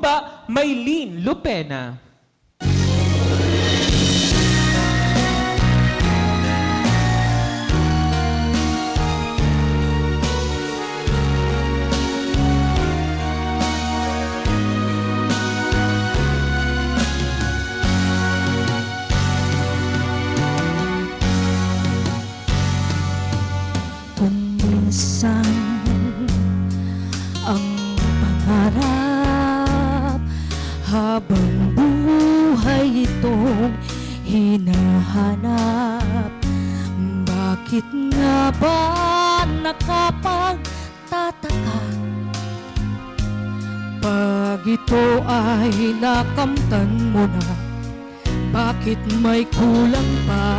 grupa Maylene Lupena. Minsan ang pangarap habang buhay itong hinahanap. Bakit nga ba nakapagtataka pag ito ay nakamtan mo na? Bakit may kulang pa?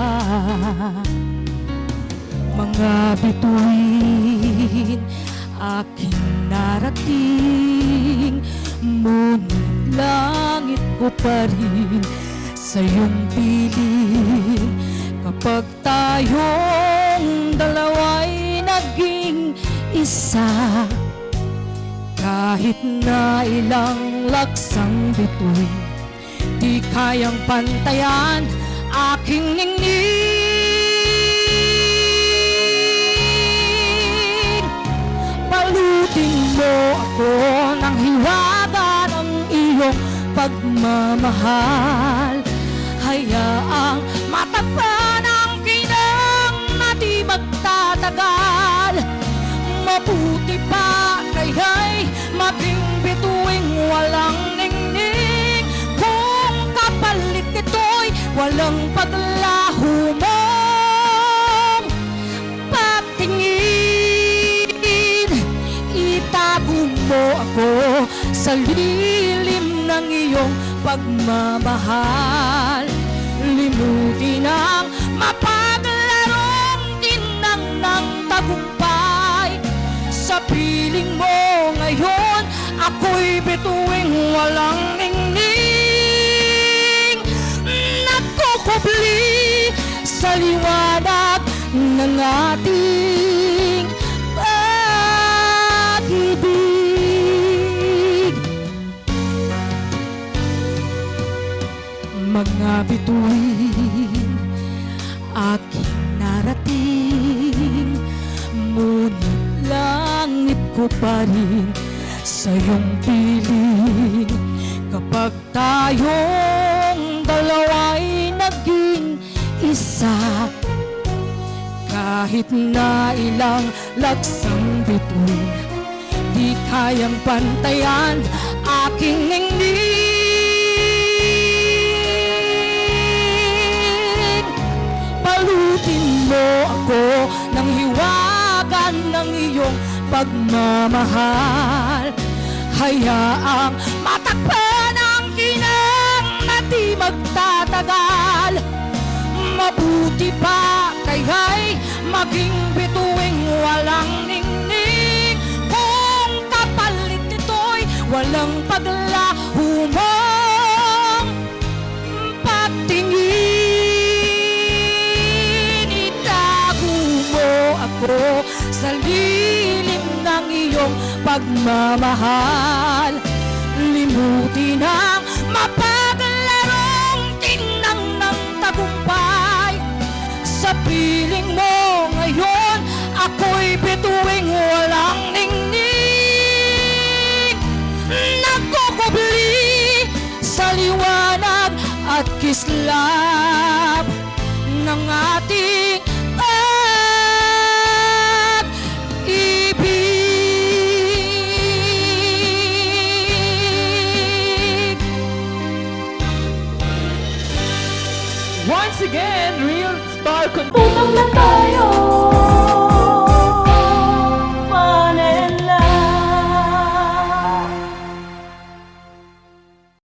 Mga bituin aking narating, ngunit langit ko pa rin sa iyong piling. Kapag tayong dalawa'y naging isa, kahit na ilang laksang bituin, di kayang pantayan aking ningning. Palutin mo ako ng hiwaga ng iyong pagmamahal. Hayaang matakpan ang kinang na di magtatagal. Mabuti pa kaya'y maging bituing walang ningning, kung kapalit nito'y walang paglaho mong pagtingin. Itago mo ako sa lilim ng iyong pagmamahal. Limutin ang mapaglarong tinang ng tagumpay. Sa piling mo ngayon, ako'y bituing walang ningning, nagkukubli sa liwanag ng ating pag-ibig. Mga bituin aking narating, ngunit langit ko pa rin sa iyong piling. Kapag tayong dalawa'y naging isa, kahit na ilang laksang bituin, di kayang pantayan aking ningning. Palutin mo ako ng hiwaga ng iyong pagmamahal. Hayaang matakpan ang kinang na di magtatagal. Mabuti pa kaya'y maging bituing walang ningning, kung kapalit nito'y walang paglaho mong pagtingin. Itago mo ako sa lilim ng iyong pagmamahal. Limutin ang mapaglarong tinang ng tagumpay. Sa piling mo ngayon, ako'y bituing walang ningning, nagkukubli sa liwanag at kislap ng ating pag-ibig. Once again, Real Star Utang na tayo.